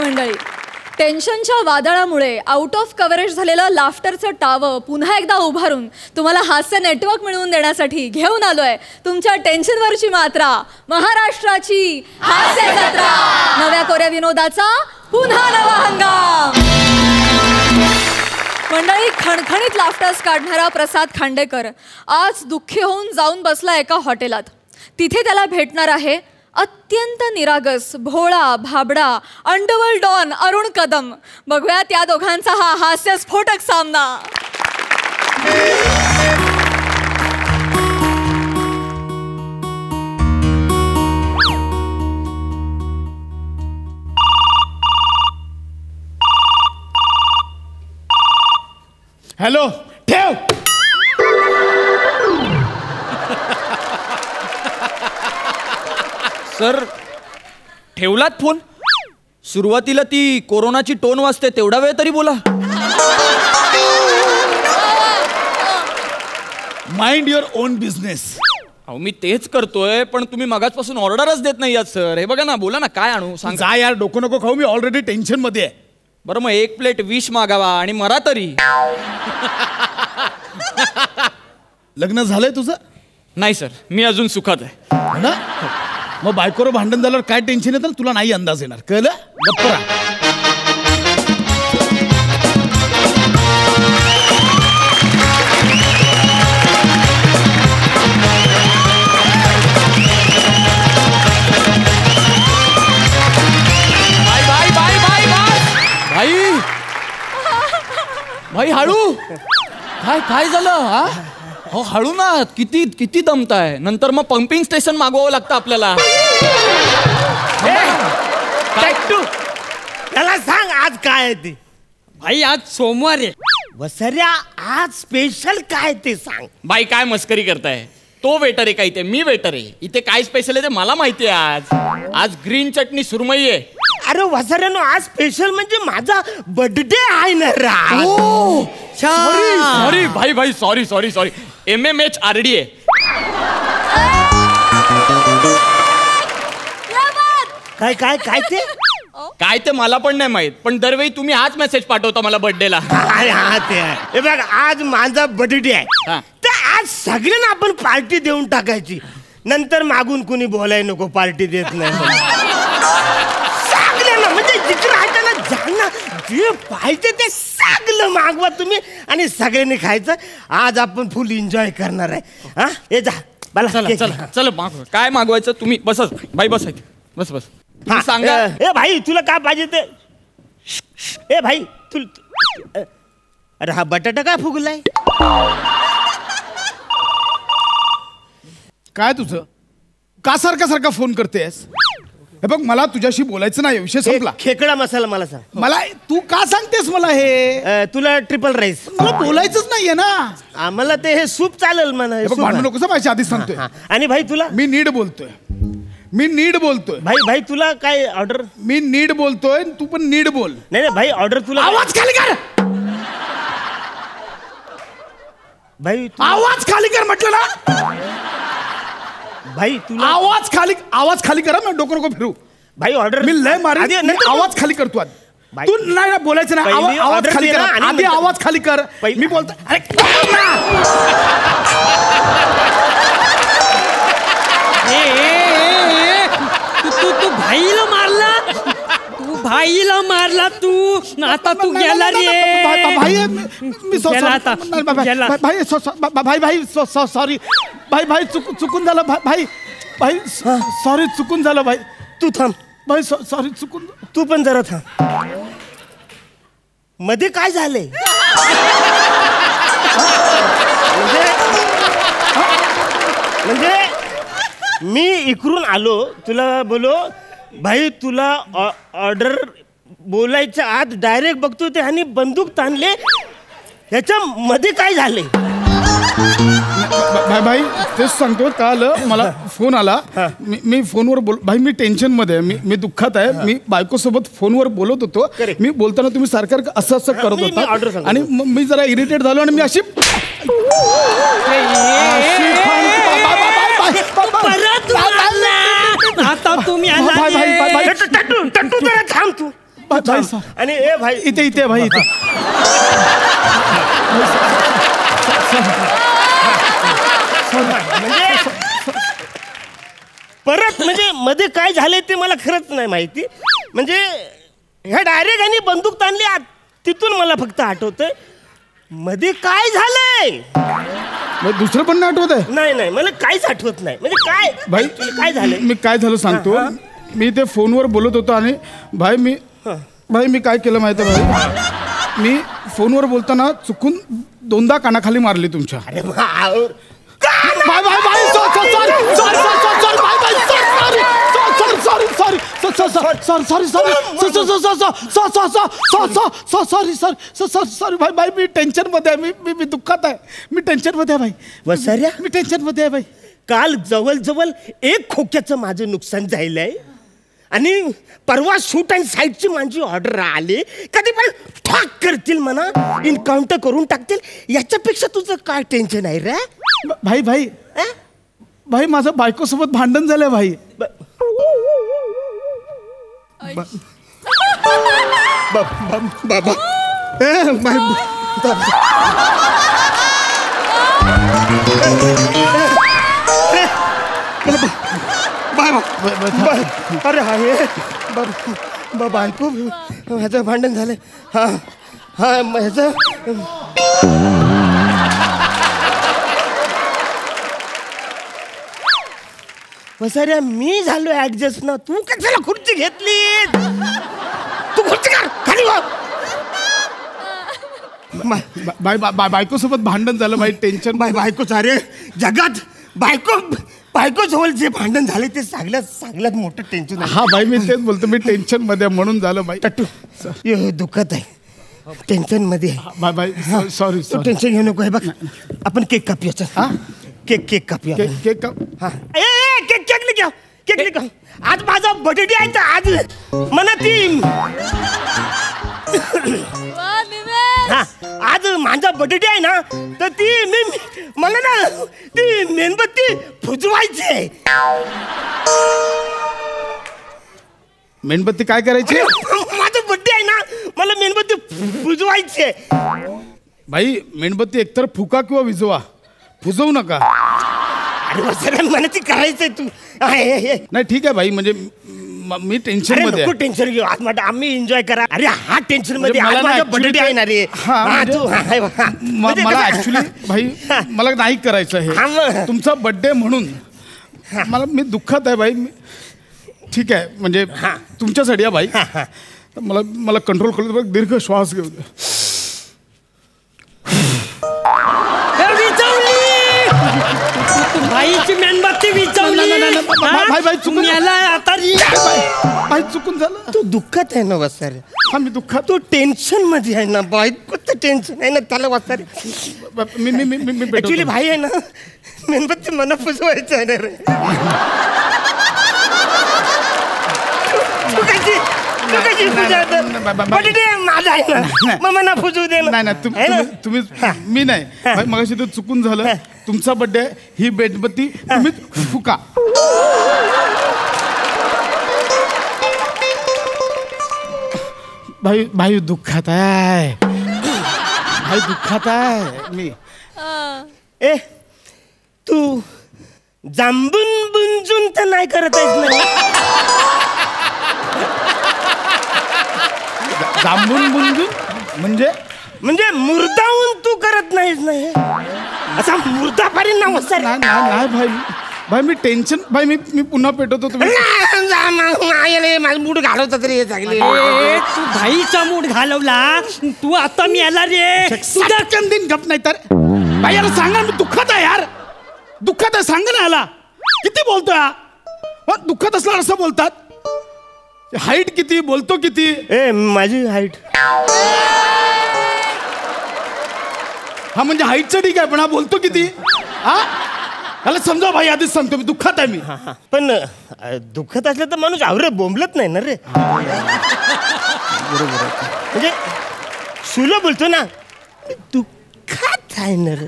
मंडळी, टेन्शनच्या वादळामुळे out of coverage झालेलं लाफ्टरचं टावं पुन्हा एकदा उभारून तुम्हाला हास्य नेटवर्क मिळवून देण्यासाठी घेऊन आलोय तुमच्या टेन्शनवरची मात्रा, महाराष्ट्राची हास्य जत्रा. नव्या कोऱ्या विनोदाचा पुन्हा नवा हंगाम. मंडळी, खणखणीत लाफ्टर्स काढणारा प्रसाद खांडेकर आज दुःखी होऊन जाऊन बसला एका हॉटेलात. तिथे त्याला भेटणार आहे अत्यंत निरागस, भोळा, भाबडा, अंडरवर्ल्ड डॉन अरुण कदम. बघूया त्या दोघांचा हा हास्यस्फोटक सामना. हॅलो, ठेव. सर, ठेवलात फोन? सुरुवातीला ती कोरोनाची टोन वाजते, तेवढा वेळ तरी बोला. Mind your on business. अहो, मी तेच करतोय, पण तुम्ही मगाचपासून ऑर्डरच देत नाही आहात सर. हे बघा ना, बोला ना, काय आणू सांग. जा यार, डोकं नको खाऊ, मी ऑलरेडी टेन्शन मध्ये आहे. बरं, मग एक प्लेट विष मागावा आणि मरा तरी. लग्न झालंय तुझं? नाही सर, मी अजून सुखात आहे ना. मग बायकोवर भांडण झाल्यावर काय टेन्शन येतं तुला? नाही अंदाज येणार, कळलं? गप्प राहा. भाई भाई हळू. काय झालं? हा, हो हळू ना. किती दमताय. नंतर मग पंपिंग स्टेशन मागवावं लागतं आपल्याला. त्याला सांग आज काय आहे ते. भाई आज सोमवार आहे. वसऱ्या, आज स्पेशल काय ते सांग. बाई, काय मस्करी करताय? तो वेटर आहे का इथे? मी वेटर आहे इथे. काय स्पेशल आहे ते मला माहिती आहे. आज ग्रीन चटणी सुरमई आहे. अरे वसऱ्यानो, आज स्पेशल म्हणजे माझा बर्थडे आहे ना रा. सॉरी भाई, सॉरी. MMHRD आहे. काय काय काय ते? काय ते मला पण नाही माहित, पण दरवेळी तुम्ही हाच मेसेज पाठवता मला बर्थडेला. अरे हा ते आहे. हे बघ, आज माझा बर्थडे आहे, तर आज सगळ्यांना आपण पार्टी देऊन टाकायची. नंतर मागून कुणी बोलाय नको पार्टी देत नाही. सगळ्यांना म्हणजे जिकडे हाताला जाणं जे पाहिजे ते सगळं मागवा तुम्ही आणि सगळ्यांनी खायचं. आज आपण फुल एन्जॉय करणार आहे. हा, हे जा चला मागवा. काय मागवायचं तुम्ही? बस बाई, बस. हा, सांगा. ए भाई, तुला काय पाहिजे ते? ए भाई, अरे हा बटाटा काय फुगलाय? काय तुझं? का सारखा फोन करतेस? हे बघ, मला तुझ्याशी बोलायचं नाही, विषय संपला. खेकडा मसाला मला सांग. मला तू का सांगतेस मला हे? तुला ट्रिपल राईस. मला बोलायचंच नाहीये ना. आम्हाला ते हे सूप चालेल म्हणा. भांडू नकोस माझ्या आधीच सांगतोय. आणि भाई तुला? मी नीट बोलतोय. भाई तुला काय ऑर्डर? मी नीट बोलतोय, तू पण नीट बोल. नाही भाई, ऑर्डर तुला. आवाज खाली कर भाई. आवाज खाली कर म्हटलं ना. भाई तुला आवाज खाली करा. मी डोकं नको फिरू. भाई ऑर्डर मी लय मारी. आवाज खाली करतो. तू नाही बोलायचं ना. आवाज खाली कर. आधी आवाज खाली कर. मी बोलतो. अरे तू भाईला मारला. भाईला मारला तू. आता तू गेला रे. भाई सॉरी. भाई चुकून झालं. भाई सॉरी, चुकून झालं. भाई तू थांब. भाई सॉरी, चुकून. तू पण जरा थांब. मध्ये काय झालंय? म्हणजे मी इकडून आलो, तुला बोलो भाई तुला ऑर्डर बोलायच्या आत डायरेक्ट बघतो ते आणि बंदूक ताणले. ह्याच्या मध्ये काय झाले? भाई तेच सांगतो. का आलं मला फोन आला. मी फोनवर बोल. भाई मी टेन्शन मध्ये आहे. मी दुःखात आहे. मी बायकोसोबत फोनवर बोलत होतो. मी बोलताना तुम्ही सारखं असं करत होता आणि मी जरा इरिटेट झालो आणि मी अशी आता तुम्ही थांब तू. भाई थांब. सर. आणि ए भाई इथे इथे भाई इथे म्हणजे परत म्हणजे मध्ये काय झालंय ते मला खरंच नाही माहिती. म्हणजे ह्या डायरेक्ट आणि बंदूक ताणली तिथून मला फक्त आठवतंय. मध्ये काय झालंय दुसरं पण नाही आठवत आहे. नाही मला काहीच आठवत नाही. म्हणजे काय भाई काय झालंय. मी काय झालं सांगतो. मी ते फोनवर बोलत होतो आणि भाई मी काय केलं माहिती आहे भाई. मी फोनवर बोलताना चुकून 2दा कानाखाली मारली तुमच्या. अरे सॉरी भाई मी टेन्शन मध्ये आहे. मी दुःखात आहे. मी टेन्शन मध्ये आहे भाई. वसर्या मी टेन्शन मध्ये आहे भाई. काल जवळ 1 खोक्याचं माझं नुकसान झालंय आणि परवा शूट अँड साईडची माझी ऑर्डर आली. कधी पण ठाक करतील म्हणा, इन्काउंटर करून टाकतील. याच्यापेक्षा तुझं काय टेन्शन आहे रे भाई माझं बायकोसोबत भांडण झालंय भाई. बाबा अरे हा हे बायको ह्याचं भांडण झालंय. हा ह्याचं वसाऱ्या मी झालो ऍडजस्ट ना. तू कशाला खुर्ची घेतली. तू खुर्ची का खाली बायकोसोबत भांडण झालं भाई. टेन्शन बायकोच. अरे जगात बायको जवळ जे भांडण झाले ते सगळ्यात मोठं टेन्शन. हा भाई मी तेच बोलतो. मी टेन्शन मध्ये म्हणून झालं भाई. टट्टू दुखत आहे. टेन्शन मध्ये बाय सॉरी तू टेन्शन घेऊ नको. हे बघ आपण केक कापूया. हा केक कापूया. केक हा केक लिखा. केक लिखा. आज माझा बर्थडे आहे तर आज मला ती हा आज माझा बर्थडे आहे ना तर ती मला ना ती मेणबत्ती फुजवायची आहे. मेणबत्ती काय करायची. माझा बर्थडे आहे ना मला मेणबत्ती फुजवायची आहे. भाई मेणबत्ती एकतर फुका किंवा विजवा. फुजवू नका. अरे सगळ्या मला ती करायचंय. तू नाही ठीक आहे भाई. म्हणजे मी टेन्शन मध्ये नको टेन्शन घेऊ. आज माझा आम्ही एन्जॉय करा. अरे हा टेन्शन मध्ये मला माझा बर्थडे आहे ना रे. मला ऍक्च्युली भाई मला नाही करायचं हे. तुमचा बर्थडे म्हणून मी दुःखात आहे भाई. ठीक आहे म्हणजे तुमच्यासाठी आहे भाई. मला कंट्रोल करू. दीर्घ श्वास घेऊ दे. भाईची मेणबत्ती विचवली. भाई चुकून आता चुकून झालं. तू दुःखात आहे ना वसारे. हा मी दुःखात. तू टेन्शन मध्ये आहे ना. बायकोचं टेन्शन आहे ना त्याला वसारे. मी ऍक्च्युली भाई आहे ना मेणबत्ती मला पुजवायचं आहे ना रे. तू कशी पूजा बर्थडे माझा आहे ना मग मला पुजवू दे ना. नाही तुम्ही मी नाही मगाशी ते चुकून झालं. तुमचा बर्थडे ही मेणबत्ती तुम्ही फुका. भाई दुःखात आहे. भाई दुःखात आहे मी. ए तू जांबून बुंजून तर नाही करत आहेस ना. जांबून बुंजून म्हणजे मुर्दाहून तू करत नाहीस नाही. असा मुर्दा पारीन ना वसारे. नाही भाई मी टेन्शन. भाई मी पुन्हा पेटवतो. तुम्ही माझा मूड घालवता तरी चांगले. तू भाईचा मूड घालवला. तू आता मी आला रे. तुझ्या दिन गप नाही तर भाई याला सांगा. मी दुःखात आहे यार. दुःखात आहे. सांगा ना याला. किती बोलतोय हा. दुःखात असल्यावर असं बोलतात. हाईट किती बोलतो किती. ए माझी हाईट. हा म्हणजे हाईटचं ठीक आहे पण हा बोलतो किती. हा याला समजा भाई. आधीच सांगतो मी दुःखात आहे मी. पण दुःखात असलं तर माणूस आवरे बोंबलत नाही ना रे. बरोबर म्हणजे सुलो बोलतो ना. दुःखात आहे ना रे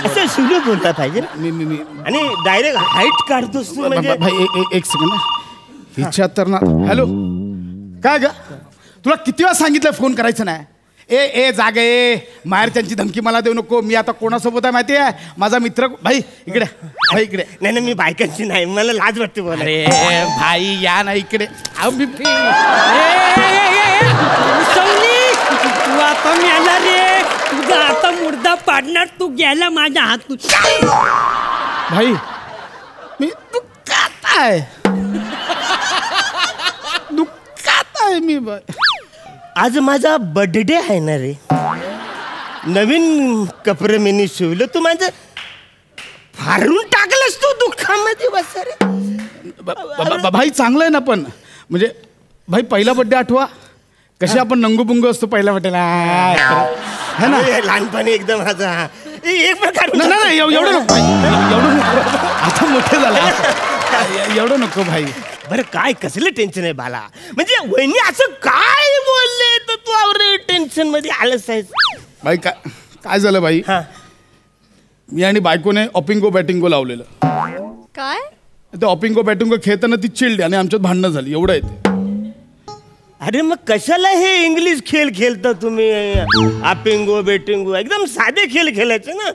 असं सुलो बोलला पाहिजे. आणि डायरेक्ट हाईट काढतोस तू. म्हणजे भाई एक सेकंड. हिच्या तर ना. हॅलो काय ग तुला किती वेळा सांगितलं फोन करायचं नाही. ए जागे माहेरच्यांची धमकी मला देऊ नको. मी आता कोणासोबत आहे माहिती आहे? माझा मित्र. भाई इकडे, भाई इकडे. नाही मी बायकांची नाही, मला लाज वाटते बोला. अरे भाई या ना इकडे. तू आता मेला रे. तुझा आता मुर्दा पाडणार. तू गेला माझ्या हातून. भाई मी दुःखात आहे, दुःखात आहे मी. आज माझा बर्थडे आहे ना रे. नवीन कपडे मी शिवलं, तू माझं फाडून टाकलंस तू दुःखामध्ये. बस रे भाई चांगलं आहे ना. पण म्हणजे भाई पहिला बड्डे आठवा, कशी आपण नंगूपुंग असतो पहिल्या बड्डेला है ना. लहानपणी एकदम माझा एक प्रकार. नाही एवढं नको भाई, एवढं नको. आता मोठे झाला, एवढं नको भाई. बरं काय कसलं टेन्शन आहे बाला? म्हणजे वहिनी असं काय बोलले तर तू आवरे टेन्शन मध्ये आलंच आहेस. भाई काय झालं भाई, हा मी आणि बायकोने ऑपिंगो बॅटिंगो लावलेलं. काय? ते ऑपिंगो बॅटिंगो खेळताना ती चिल्ड आणि आमच्यात भांडणं झाली. एवढं आहे ते. अरे मग कशाला हे इंग्लिश खेळ खेळता तुम्ही? आपिंगो बेटिंगो एकदम साधे खेळ खेळायचे ना.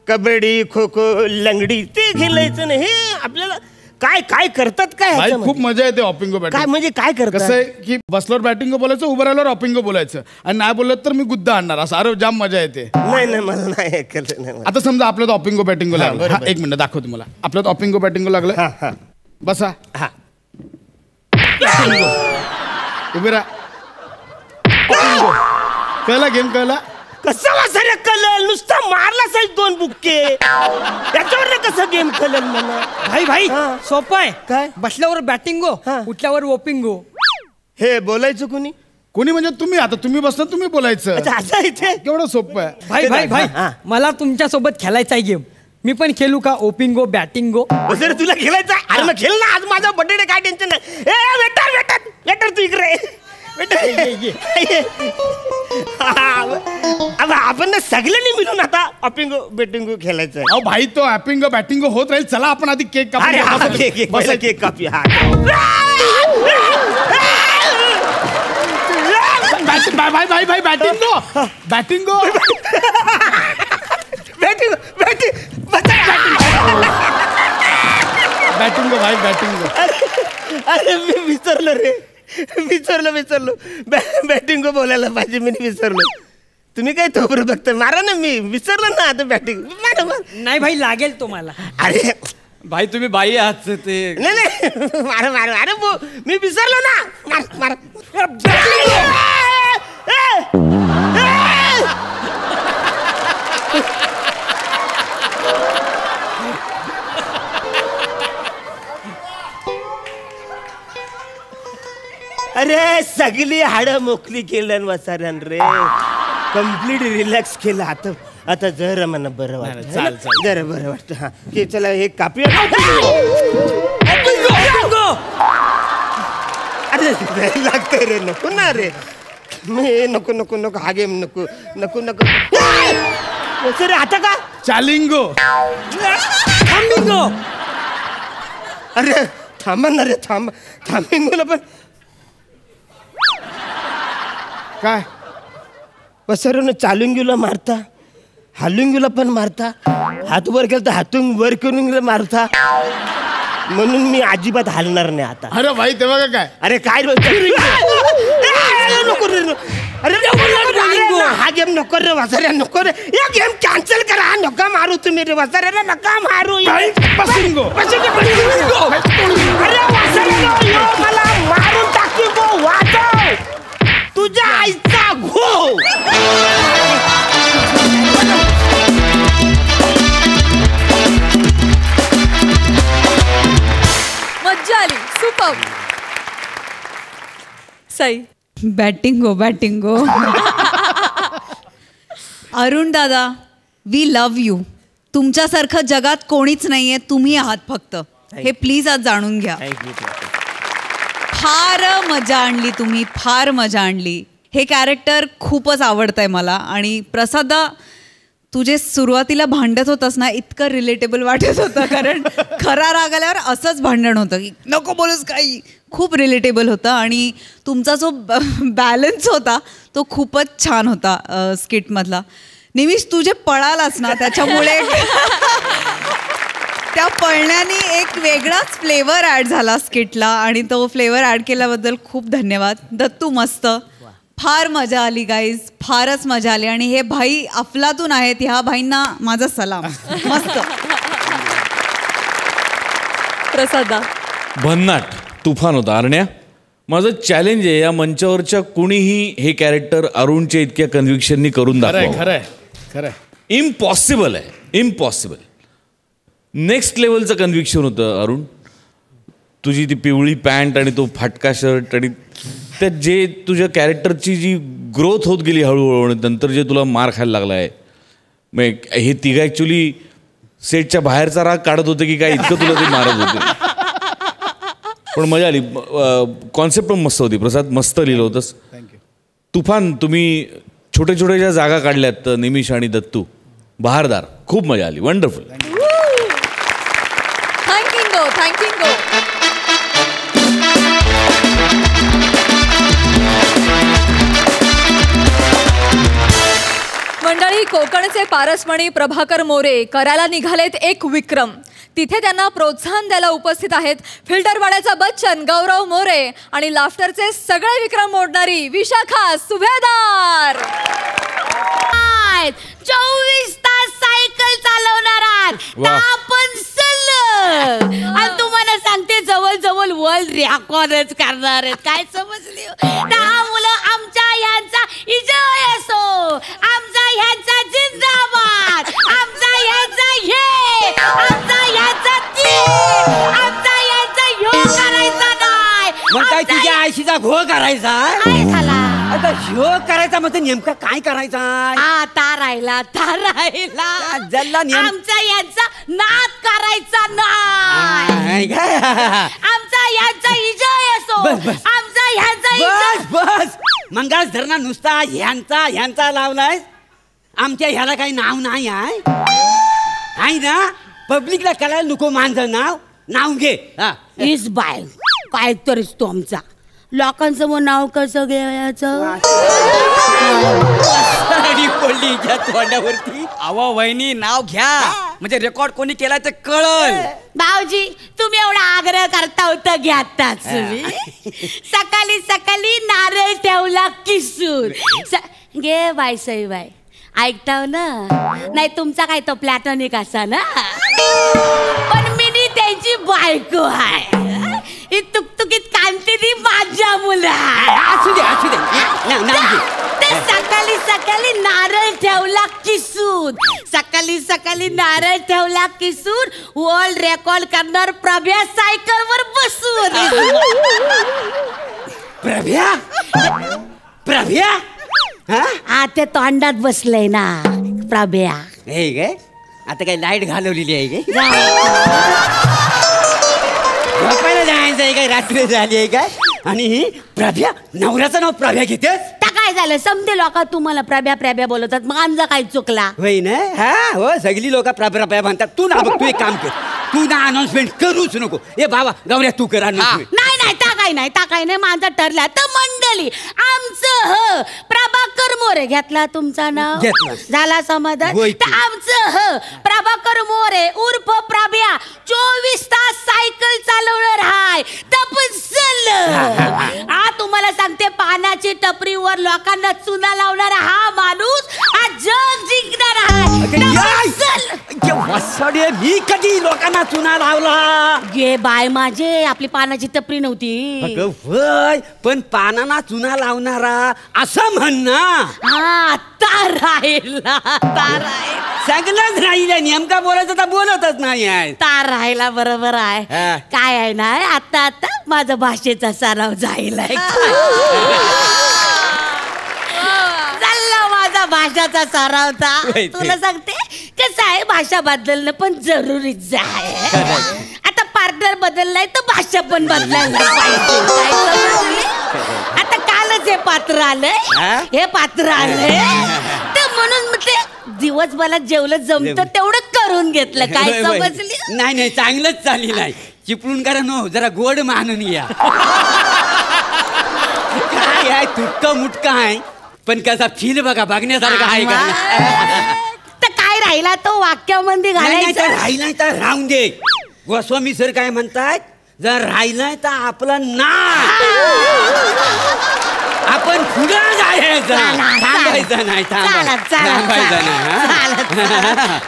कबड्डी खो खो लंगडी ते खेळायचं ना. हे आपल्याला काय काय करतात काय भाई खूप मजा येते ऑपिंगो काय बॅटिंग. म्हणजे काय करतात? कसं आहे की बसल्यावर बॅटिंग बोलायचं, उभं राहिल्यावर ऑपिंगो बोलायचं, आणि नाही बोललं तर मी गुद्दा आणणार. असं अरे जाम मजा येते. नाही मला नाही ऐकलं नाही. आता समजा आपल्यात ऑपिंगो बॅटिंगो लागलं. बरोबर. एक मिनिट दाखवतो मला. आपल्यात ऑपिंगो बॅटिंगो लागलं. बसा. हा उभे राहा. कळला गेम? कळला? कसं वासरे कलल? नुसता मारला साहेब 2 बुक्के. याच्यावर कसं गेम कलल मला? भाई हा. सोपं आहे. काय? बसल्यावर बॅटिंगो, हा. उठल्यावर ओपिंगो. हे बोलायचं कोणी? कोणी म्हणजे तुम्ही. आता तुम्ही बसता, तुम्ही बोलायचं. अच्छा असं इथे केवढं सोपं आहे. भाई हा. मला तुमच्या सोबत खेळायचा आहे गेम. मी पण खेळू का ओपिंगो बॅटिंगो? वसरे तुला खेळायचं? अरे मग खेळ ना. आज माझा बर्थडे, काय टेन्शन नाही. ए वेटर तू इकडे. आपण ना सगळ्यांनी मिळून आता ऑपिंगो बेटिंगो खेळायचं. अहो भाई तो ॲपिंगो बॅटिंगो होत राहील. चला आपण आधी केक अरे हा, कापूया. केक कापी. हा भाई बॅटिंगो बॅटिंगो बॅटिंगो भाई बॅटिंगो. अरे मी विसरलो. बॅटिंग बोलायला पाहिजे. मी विसरलो. तुम्ही काय थोबरं बघता? मारा ना. मी विसरलो ना आता बॅटिंग. नाही भाई लागेल तुम्हाला. अरे भाई तुम्ही बाई आहात ते. नाही मारा अरे मी विसरलो ना. मार अरे सगळी हाडं मोकली केलं वसाऱ्यान रे. कम्प्लीट रिलॅक्स केलं. आता जरा मला बरं वाटतं. चाल. जरा बरं वाटतं. हा की चला हे कापूया. अरे लागतंय रे. नको ना रे. मी नको हा गेम नको. सर आता का चालिंगो. थांबिंगो. अरे थांबा ना रे. थांबिंगोला पण काय वसरून चालुंगीला मारता, हालुंगीला पण मारता, हात वर केलं तर हातून वर करून मारता. म्हणून मी अजिबात हालणार नाही आता. अरे भाई ते बघा काय. अरे काय नको रे. अरे हा गेम नको रे वसाऱ्या. नको रे. या गेम कॅन्सल करा. हा नका मारू तुम्ही रे वसाऱ्याला. नका मारू. बॅटिंगो. अरे वसाऱ्या मला मारून टाकी गो. वाचव तुझ्या आईचा घो. मज्जा आली. सुपर. सई. बॅटिंगो. अरुण दादा, वी लव्ह यू. तुमच्यासारखं जगात कोणीच नाहीये. तुम्ही आहात फक्त. हे प्लीज आज जाणून घ्या. फार मजा आणली तुम्ही. फार मजा आणली. हे कॅरेक्टर खूपच आवडतंय मला. आणि प्रसादा, तुझे सुरुवातीला भांडत होतास ना, इतकं रिलेटेबल वाटत होतं. कारण खरा राग आल्यावर असंच भांडण होतं की नको बोलूस काही. खूप रिलेटेबल होतं आणि तुमचा जो बॅलन्स होता तो खूपच छान होता स्किटमधला. निमिष तू जे पळालास ना त्याच्यामुळे त्या पळण्याने एक वेगळाच फ्लेवर ॲड झाला स्किटला आणि तो फ्लेवर ॲड केल्याबद्दल खूप धन्यवाद. दत्तू मस्त, फार मजा आली गाईज, फारच मजा आली. आणि हे भाई अफलातून आहेत, ह्या भाईंना माझा सलाम. मस्त. प्रसादा भन्नाट तुफान होता. अरण्या, माझं चॅलेंज आहे, या मंचावरच्या कुणीही हे कॅरेक्टर अरुणच्या इतक्या कन्व्हिक्शननी करून दाखवा. खरंय. इम्पॉसिबल आहे, इम्पॉसिबल. नेक्स्ट लेवलचं कन्व्हिक्शन होतं अरुण. तुझी ती पिवळी पॅन्ट आणि तो फाटका शर्ट आणि त्यात जे तुझ्या कॅरेक्टरची जी ग्रोथ होत गेली हळूहळू, नंतर जे तुला मार खायला लागला आहे. मग हे तिघं ॲक्च्युली सेटच्या बाहेरचा राग काढत होते की काय, इतकं तुला ते मारत होते. पण मजा आली. कॉन्सेप्ट पण मस्त होती. प्रसाद, मस्त लिहिलं होतंस. थँक्यू. तुफान. तुम्ही छोट्या छोट्या ज्या जागा काढल्यात निमिष आणि दत्तू, बहारदार. खूप मजा आली. वंडरफुल. थँक्यू. मंडळी, कोकणचे पारसमणी प्रभाकर मोरे करायला निघालेत एक विक्रम. तिथे त्यांना प्रोत्साहन द्यायला उपस्थित आहेत फिल्टरवाड्याचा बच्चन गौरव मोरे आणि लाफ्टरचे सगळे विक्रम मोडणारी विशाखा सुभेदार. 24 तास सायकल चालवणार आपण आणि तुम्हाला सांगते जवळ वर्ल्ड रेकॉर्डच करणार आहेत. काय समजले? 10 मुलं आमच्या ह्यांचा विजय असो, आमचा ह्यांचा जिंदाबाद, आमचा ह्यांचा हे, आमचा ह्यांचा ते, आमचा ह्यांचा ह्यो करायचा नाही. मग काय तुझ्या आयशीचा घोळ करायचा? काय झाला? आता ह्यो करायचा म्हणजे नेमकं काय करायचा? आता राहिला आमचा यांचा नाद करायचा नाही. आमचा यांचा विजय असो, आमचा ह्यांचा विजय. बस मंगळाच धरणा नुसता ह्यांचा लावलाय. आमच्या ह्याला काही नाव नाही आहे ना. पब्लिकला कळायला नको माझं नाव घे. इस बाय काय तरीच तो आमचा लोकांसमोर नाव कसं घ्यायचं? तोंडावरती अहो वहिनी, नाव घ्या म्हणजे रेकॉर्ड कोणी केलाय ते कळल. भाऊजी, तुम्ही एवढा आग्रह करता होता घ्याताच. सकाळी सकाळी नारळ ठेवला किसून घे बाय सई बाय. ऐकताव ना? नाही तुमचा काय तो प्लॅटॉनिक असा ना. पण मी त्यांची बायको आहे. ही तुकतुकीत कांती माझ्या मुलं. असू दे. ते सकाळी नारळ ठेवला किसून, सकाळी नारळ ठेवला किसून वर्ल्ड रेकॉर्ड करणार प्रभ्या सायकलवर बसून. प्रभ्या आता तोंडात बसलंय ना प्रभ्या. हे काय आता काय लाईट घालवलेली आहे काय? झोपायला जायचं आहे काय? रात्री झाली आहे काय? आणि ही प्रभ्या, नवऱ्याचं नाव प्रभ्या घेतेस? काय झालं? समजे लोक तुम्हाला प्रभ्या बोलतात, मग आमचा काय चुकला? होय ना. हो, सगळी लोक प्रभ्या म्हणतात. तू ना बघ, तू एक काम कर, तू ना अनाउन्समेंट करूच नको. ए बाबा गौऱ्या, तू कर अनाउन्समेंट. नाही टाकाय नाही माझं ठरलं. तर मंडळी, आमचं प्रभाकर मोरे घेतला तुमचा नाव झाला समाधान. तर आमचं प्रभाकर मोरे उर्फ प्रभ्या 24 तास सायकल चालवणार हाय. तुम्हाला सांगते, पानाची टपरीवर लोकांना चुना लावणारा हा माणूस आज जग जिंकणार आहे. मी कधी लोकांना चुना लावला? गे बाय माझे, आपली पानाची टपरी नव्हती. होय, पण पानाला चुना लावणारा असं म्हण ना. आता राहिला सगळंच राहिलं. नेमका बोलायचं तर बोलतच नाही आहे. तार राहिला. बरोबर आहे. काय आहे ना, आता माझा भाषेचा सराव जायलाय. चालला माझा भाषाचा सरावता. तुला सांगते कसं आहे, भाषा बदलणं पण जरुरीच आहे. आता पार्टनर बदललाय तर भाषा पण बदलायला पाहिजे. आता कालच हे पात्र आलंय तर म्हणून ते दिवसभरात जेवलं जमतं तेवढं करून घेतलं. काय समजली? नाही चांगलंच चालली नाही. चिपळूण करा नो, जरा गोड मानून या. काय आहे तुटका मुटका आहे पण कसा फील बघा बघण्यासारखा आहे का? तर काय राहिला तो वाक्यामध्ये घालायचा. राहिलाय तर राहून दे. गोस्वामी सर काय म्हणतात, जर राहिलाय तर आपलं ना आपण पुढे जायचं, थांबायचं नाही.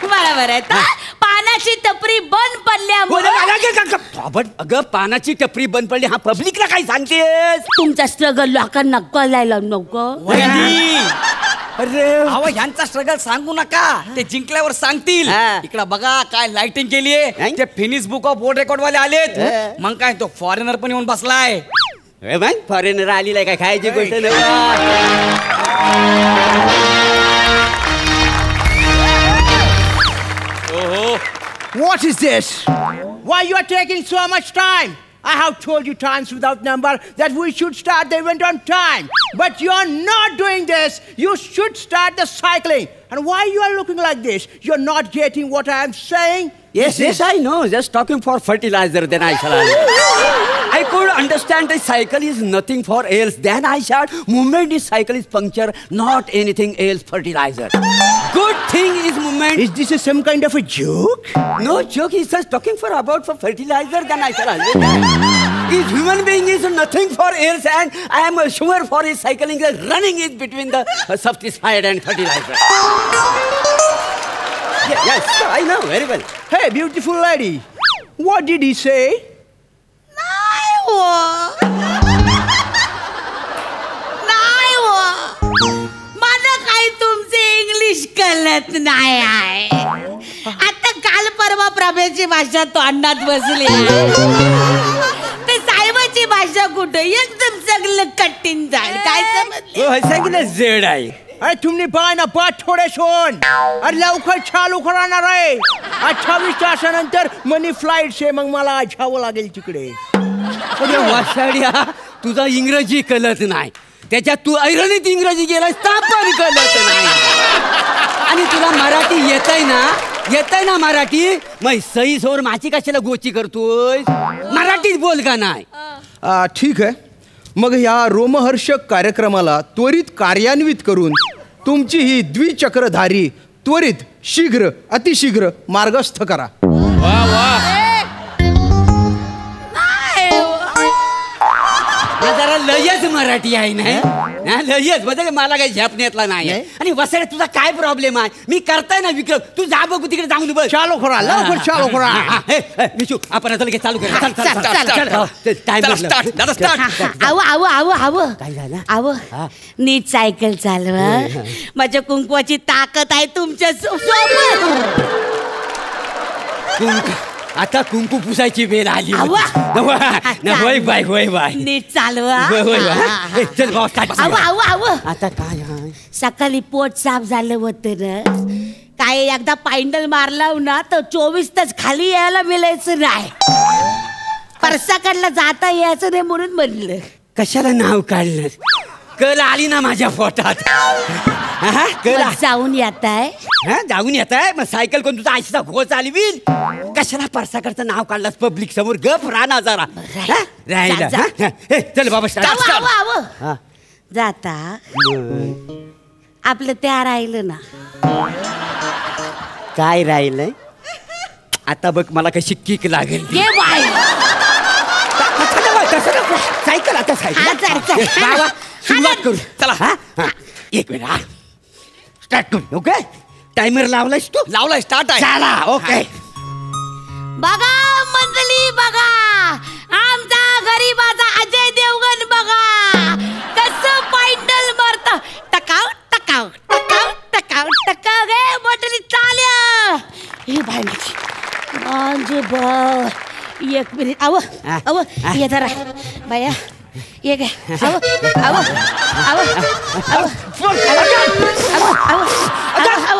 बरोबर आहे. पानाची टपरी बंद पडल्यामुळे अगं पानाची टपरी बंद पडली हा पब्लिकला काय सांगतेस? तुमचा स्ट्रगल लोकांना कळायला नको. अरे अहो ह्यांचा स्ट्रगल सांगू नका, ते जिंकल्यावर सांगतील. इकडं बघा काय लाइटिंग केलीये. ते finish book of world record वाले आलेत. मग काय तो फॉरेनर पण येऊन बसलाय. फॉरेनर आलेला काय खायची गोष्ट नाही. What is this? Why you are taking so much time? I have told you times without number that we should start the event on time. But you are not doing this. You should start the cycling. And why you are looking like this? You are not getting what I am saying? Yes, I know. Just talking for fertilizer, then I shall. I could understand the cycle is nothing for else. Then I shall. Movement is cycle is puncture, not anything else. Fertilizer. Good thing is movement. Is this some kind of a joke? No joke. He's just talking for fertilizer. Then I shall. Is human being is nothing for else, and I am sure for his cycling is running is between the substitute and fertilizer. Yes, I know very well. Hey, beautiful lady. What did he say? मला काही तुमचे English कळत नाही आहे. आता काल परवा प्रभेची भाषा तोंडात बसली. ते साहेबाची भाषा कुठे एकदम सगळं कठीण जाईल. काय समजलं? सगळं जड आहे. अरे तुमने पाय ना पाठ थोडे सोन. अरे लवकर चालू करणार आहे. 28 तासानंतर मनी फ्लाईट शे. मग मला जावं लागेल तिकडे. वासाड्या तुझा इंग्रजी कळत नाही, त्याच्यात तू ऐरणीत इंग्रजी गेलास पण कळत नाही. आणि तुला मराठी येतय ना मराठी. मग सई सोर माझी कशाला गोची करतोय? मराठीत बोल का नाही? ठीक आहे. मग ह्या रोमहर्षक कार्यक्रमाला त्वरित कार्यान्वित करून तुमची ही द्विचक्रधारी त्वरित शीघ्र अतिशीघ्र मार्गस्थ करा. जरा लयच मराठी आहे ना, लयच म्हणजे मला काही झेपण्यातला नाही. आणि वसड्या तुझा काय प्रॉब्लेम आहे? मी करताय ना विक्रम, तू जा बघू तिकडे जाऊन बघ. चालू करा लवकर चालू करा. मिशू आपण आता लगेच चालू करूया. काय झालं? आव नीट सायकल चालवा. माझ्या कुंकवाची ताकद आहे तुमच्या सोबत. आता कुंकू पुसायची वेळ आली. होय बाय नीट चालवा. चल बाबा आता काय सकाळी पोट साफ झालं होतं ना. काय एकदा पायंडल मारला ना तर 24 तास खाली यायला मिळायचं नाही. परसाकडला जाता यायचं नाही म्हणून म्हणलं. कशाला नाव काढलं? कल आली ना माझ्या पोटात. जाऊन येत आहे. जाऊन येत आहे. मग सायकल कोण तुझा आईचा घो चालवील? कशाला परसाकडचं नाव काढलास पब्लिक समोर? गप राहणार जरा. राहिला चल बाबा. जाता आपलं त्या राहिलं ना. काय राहिलंय आता बघ? मला कशी किक लागेल. सायकल आता सायकल सुरुवात करू. चला एक मिनिट स्टार्ट करू. ओके टायमर लावलायस तू? लावलाय. स्टार्ट आहे. चला ओके. बघा मंडळी बघा, आमचा गरीबाचा अजय देवगण बघा कसं पायंडल मारता. टकाव टकाव टकाव टकाव टकाव गे मोटरी चाल्या. हे बाय म्हणजे बा एक मिनिट. अव ये जरा बाया ये काय.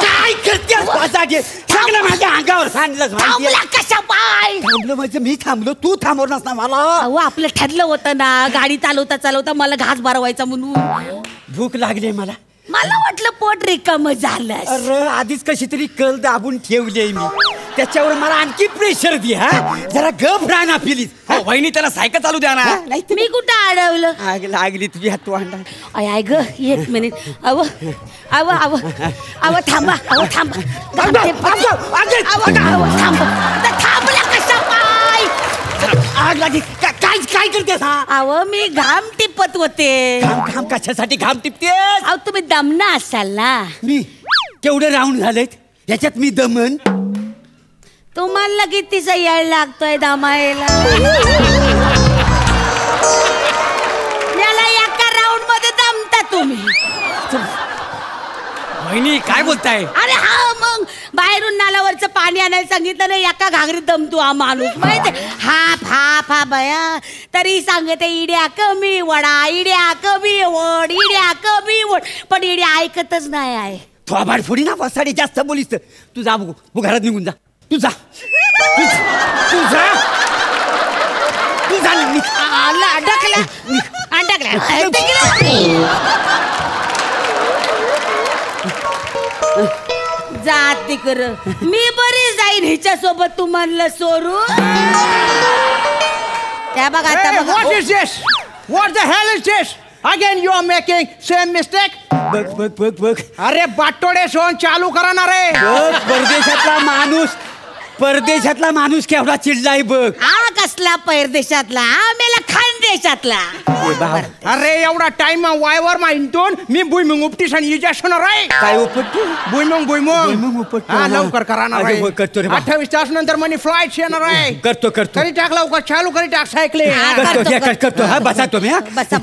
काय करतेस? चांगलं माझ्या अंगावर सांडलं. कशा पाय थांबलो म्हणजे मी थांबलो, तू थांबवणार ना मला. अहो आपलं ठरलं होतं ना गाडी चालवता चालवता मला घास भरवायचा म्हणून. भूक लागली मला. मला वाटलं पोट रिकाम झालं. अरे आधीच कशी तरी कल दाबून ठेवली मी, त्याच्यावर मला आणखी प्रेशर दे. हा जरा गप राहा ना प्लीज. वहिनी त्याला सायकल चालू द्या ना. मी कुठं अडवलं? आग लागली तुझी हात वांडा. आय ग 1 मिनिट. अव अव अव अव थांबा. अव थांबा. थांबला कसा पाय? आग लागली. काय करतेस? अव मी घाम टिपत होते. घाम कशासाठी घाम टिपतेस? अहो तुम्ही दमना असाल ना. मी केवढे राऊंड झालेत याच्यात मी दमन. तुम्हाला कितीचा यायला लागतोय दमायला? याला एका राऊंड मध्ये दमता तुम्ही. वहिनी काय बोलताय? अरे हा मग बाहेरून नाल्यावरचं पाणी आणायला सांगितलं ना, एका घागरीत दमतो हा माणूस माहिती. हा बया तरी सांगते इड्या कमी वडा, इड्या कमी वड, इड्या कमी वड. पण इड्या ऐकतच नाही आहे. थोबाड फोडी ना वसाडी जास्त बोलीस तर. तू जा बघू घरात निघून जा. तू जा. जात तिकर मी बरी जाईन हिच्या सोबत. तू म्हणलं सोरू. त्या बघा आता बघा. What is this? What the hell is this? Again you are making same mistake. बघ. अरे बाटोडे सोन चालू करा ना रे. परदेशातला माणूस केवढा चिडलाय बघ. हा कसला परदेशातला? हा मेला खानदेशातला. अरे एवढा टाइम वायवर माहितून मी भुईमुंग उपटीस आणि इजेक्शन रे. काय उपट? भुईमुंग उपट. हा लवकर करा ना रे. 28 तास नंतर मनी फ्लाइट येणार आहे. करतो करी टाक लवकर चालू करी टाक सायकली. करतो. हा बसा तुम्ही. बसा.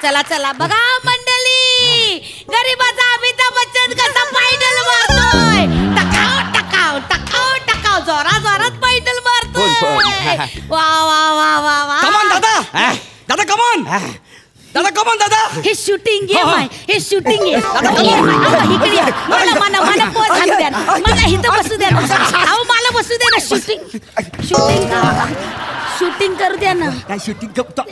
चला चला बघा मंडळी, गरीबाचा अमिताभ बच्चन कसा पायडल मारतोय. टकाव जोरात पायडल मारतोय. वा. कमॉन दादा कमॉन दादा. हे शूटिंग गेम आहे. हे शूटिंग आहे. इकडे या. मला पोच घालू द्या. मला इथं बसू द्या. अहो मला बसू द्या ना. शूटिंग करू द्या ना. काय शूटिंग करतो?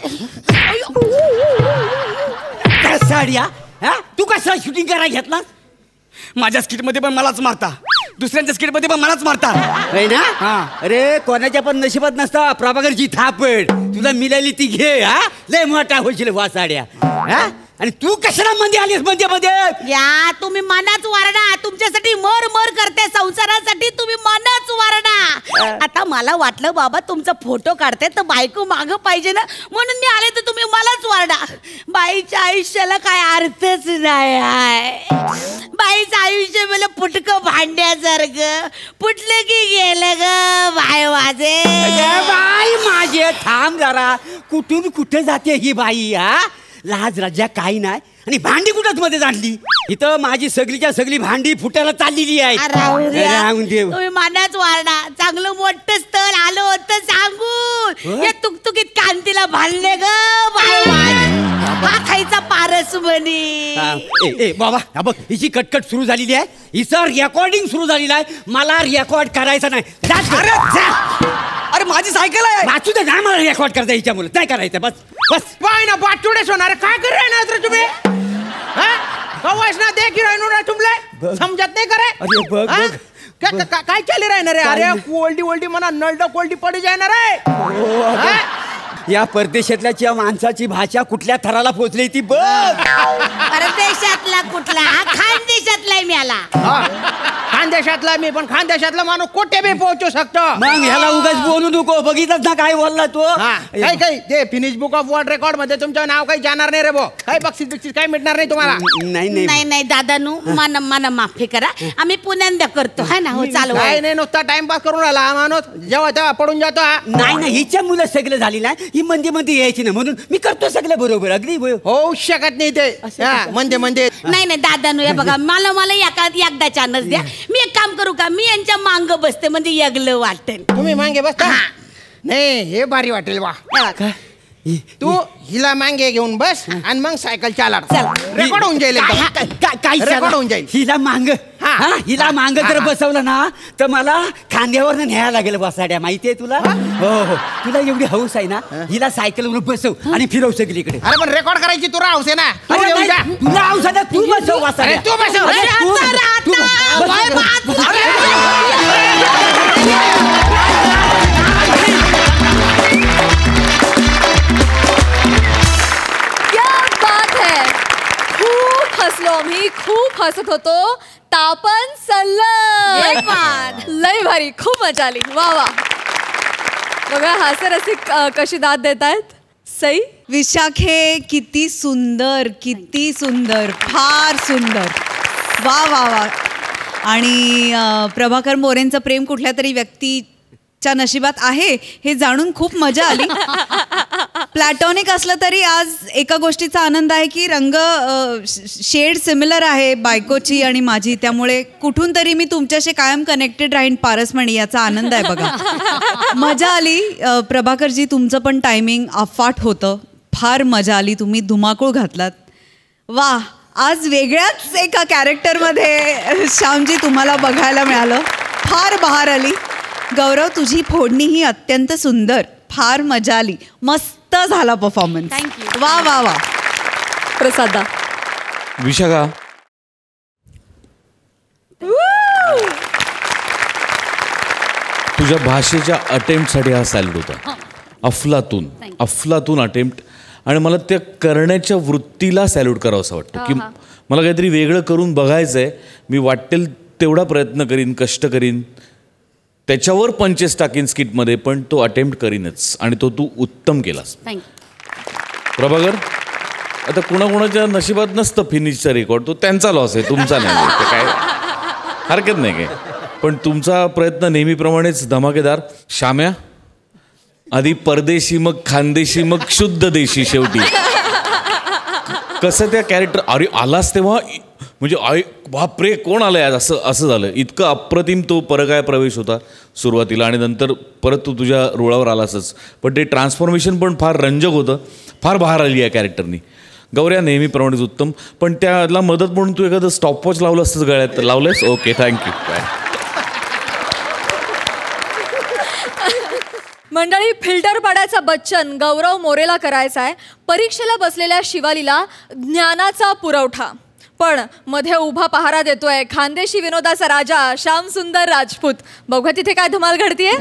साड्या तू कसा शूटिंग करायला घेतला? माझ्या स्किट मध्ये पण मलाच मारता, दुसऱ्यांच्या स्किट मध्ये पण मलाच मारता. अरे कोणाच्या पण नशिबात नसता प्रभाकरची थापड. तुला मिळाली ती घे. लय मोठा होशील वा साड्या. आणि तू कशाला मध्ये आलीस मध्ये? या तुम्ही मनाच वारडा. तुमच्यासाठी मर करते. संसारासाठी तुम्ही मनाच वारडा. आता मला वाटलं बाबा तुमचा फोटो काढते तर बायको माग पाहिजे ना, म्हणून मी आले तर तुम्ही मलाच वारडा. बाईच्या आयुष्याला काय अर्थच नाही आहे. बाईचं आयुष्य मला फुटकं भांड्यासारखं. फुटलं की गेलं ग बाय माझे. बाई माझे थांब जरा. कुठून कुठे जाते ही बाई? लाज राजा काही नाही. आणि भांडी कुठंच मध्ये जाणली. इथं माझी सगळी भांडी फुटायला चाललेली आहे. राहून देव. तुम्ही मानाच वारडा. चांगलं मोठं स्थळ आलं होतं सांगून या तुकतुकीत कांतीला भांडले ग बाय. हा खायचा पारस म्हणे. बाबा बघ हिची कटकट सुरू झालेली आहे. हिचं रेकॉर्डिंग सुरू झालेलं आहे. मला रेकॉर्ड करायचं नाही. अरे माझी सायकल आहे. वाचू दे ना. मला रेकॉर्ड करता हिच्यामुळे नाही करायचं. बस पाय ना बाटोडेच होणार. काय कर राहणार तर तुम्ही? कवायच ना दे की राहणार तुमले समजत नाही करे. काय चालू राहणार आहे? अरे कोल्डी म्हणा नळड कोल्डी पडी जाणार आहे. या परदेशातल्या माणसाची भाषा कुठल्या थराला पोहोचली ती बघ. परदेशातला कुठला? खानदेशातला मिळाला. खानदेशातला मी पण खानदेशातला माणूस कुठे बी पोहोचू शकतो. मग ह्याला उगाच बोलू नको. बघितलंच ना काय बोलला तो. काही ते finish book of world record मध्ये तुमचं नाव काही जाणार नाही रे भो. काही बक्षीस काही मिळणार नाही तुम्हाला. नाही दादानू मला माफी करा. आम्ही पुण्यांदा करतो. है ना. हो चालू. नाही नुसता टाइमपास करून राहिला हा माणूस. जेव्हा तेव्हा पडून जातो. नाही हिच्या मुलं सगळं झाली ना. ही मध्ये यायची ना म्हणून मी करतो सगळं बरोबर. अगदी होऊ शकत नाही ते म्हणजे नाही दादानू या बघा मला एकदा चान्स द्या. मी एक काम करू का? मी यांच्या मांग बसते म्हणजे यगलं वाटेल. तुम्ही मागे बसता? नाही हे भारी वाटेल वा. तू हिला मागे घेऊन बस आणि मग सायकल चालत. रेकॉर्ड होऊन जाईल. काय रेकॉर्ड होऊन जाईल. हिला मांग हा हिला मांग जर बसवलं ना तर मला खांद्यावर न्यायला लागेल वसाड्या, माहितीये तुला? हो हो, तुला एवढी हौस आहे ना, हिला सायकलवर बसव आणि फिरव सगळीकडे. अरे पण रेकॉर्ड करायची तुला हौस आहे ना. तुला हौस आहे, तू बसव वसाड्या. तू बसव. मी खूप हसत होतो. तापन सल्लम, लय भारी, खूप मजा आली. वा वा. बघा हास्यरसिक कशी दाद देत आहेत. सई विशाखे, किती सुंदर, किती सुंदर, फार सुंदर. वा वा वा. आणि प्रभाकर मोरेंचं प्रेम कुठल्या तरी व्यक्तीच्या नशिबात आहे हे जाणून खूप मजा आली. प्लॅटॉनिक असलं तरी आज एका गोष्टीचा आनंद आहे की रंग शेड सिमिलर आहे बायकोची आणि माझी, त्यामुळे कुठून तरी मी तुमच्याशी कायम कनेक्टेड राहीन पारसमणी, याचा आनंद आहे. बघा मजा आली. प्रभाकरजी तुमचं पण टायमिंग अफाट होतं, फार मजा आली, तुम्ही धुमाकूळ घातलात. वा, आज वेगळ्याच एका कॅरेक्टरमध्ये श्यामजी तुम्हाला बघायला मिळालं, फार बहार आली. गौरव, तुझी फोडणी ही अत्यंत सुंदर, फार मजा आली, मस्त झाला परफॉर्मन्स. थँक्यू. वा वा वा. प्रसादा. विशाखा, तुझ्या भाषेच्या अटेम्प्टसाठी हा सॅल्यूट होता. अफलातून अफलातून अटेम्प्ट. आणि मला त्या करण्याच्या वृत्तीला सॅल्यूट करावं असं वाटतं की मला काहीतरी वेगळं करून बघायचं आहे. मी वाटेल तेवढा प्रयत्न करीन, कष्ट करीन, त्याच्यावर पंचेस टाकीन स्किटमध्ये, पण तो अटेम्प्ट करीनच आणि तो तू उत्तम केलास. प्रभाकर, आता कुणाकुणाच्या नशिबात नसतं फिनिशचा रेकॉर्ड, तो त्यांचा लॉस आहे, तुमचा नाही. काय हरकत नाही काय, पण तुमचा प्रयत्न नेहमीप्रमाणेच धमाकेदार. श्याम्या, आधी परदेशी, मग खानदेशी, मग शुद्ध देशी. शेवटी कसं त्या कॅरेक्टर, अरे आलास तेव्हा म्हणजे बापरे कोण आलंय आज, असं झालं. इतकं अप्रतिम तो परकाय प्रवेश होता सुरुवातीला, आणि नंतर परत तू तुझ्या रुळावर आलासच. पण ते ट्रान्सफॉर्मेशन पण फार रंजक होतं, फार बहार आली या कॅरेक्टरनी. गौऱ्या, नेहमीप्रमाणेच उत्तम, पण त्याला मदत म्हणून तू एखादं स्टॉपवॉच लावलं असतंच गळ्यात, लावलंयस? Okay, thank you. मंडळी, फिल्टर पाडायचा बच्चन गौरव मोरेला करायचा आहे. परीक्षेला बसलेल्या शिवालीला ज्ञानाचा पुरवठा, पण मध्ये उभा पहारा देतोय खानदेशी विनोदाचा राजा श्याम सुंदर राजपूत. बघा तिथे काय धमाल घडतीये.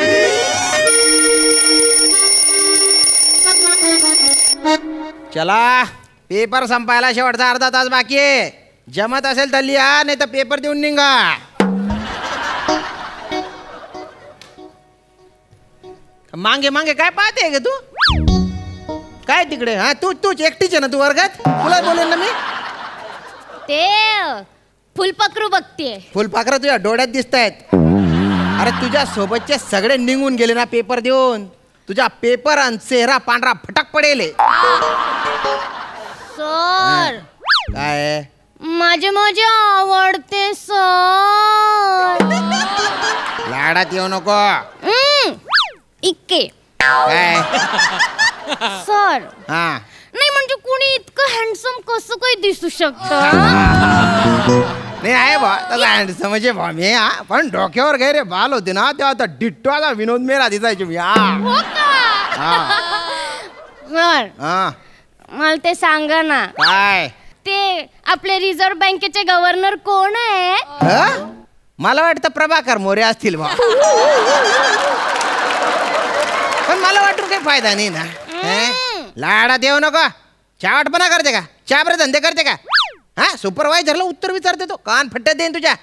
चला, पेपर संपायला शेवटचा अर्धा तास बाकी आहे. जमत असेल तर लिहा, नाही तर पेपर देऊन निघा. मांगे मांगे काय पाहते ग तू? काय तिकडे? हा, तूच एकटीच आहे ना तू वर्गात? तुला बोलेन ना मी. ते फुलपाखरू बघतीये. फुलपाखरं तुझ्या डोळ्यात दिसतायत. अरे तुझ्या सोबतचे सगळे निघून गेले ना पेपर देऊन. तुझा पेपर आणि चेहरा पांढरा फटक पडेल. सर, काय माझे आवडते सर. लाडात येऊ नको. इक्के काय सर. हा, नाही म्हणजे कुणी इतकं हँडसम कसं काही दिसू शकतं? नाही आहे बा तसा हँडसम म्हणजे बा मी. हा, पण डोक्यावर गैरे बाल होते ना तेव्हा आता डिट्टो आता विनोद मेहरा दिसायचे मी. हो का? सर, हा, मला ते सांगा ना, काय ते आपले रिझर्व्ह बँकेचे गव्हर्नर कोण आहे? मला वाटतं प्रभाकर मोरे असतील बा. पण मला वाटून काही फायदा नाही ना. लाडात येऊ नको. चावटपणा करते का? चाबरे धंदे करते का? हा, सुपरवायझरला उत्तर विचारते तो. कान फट्ट्यात देईन तुझ्या.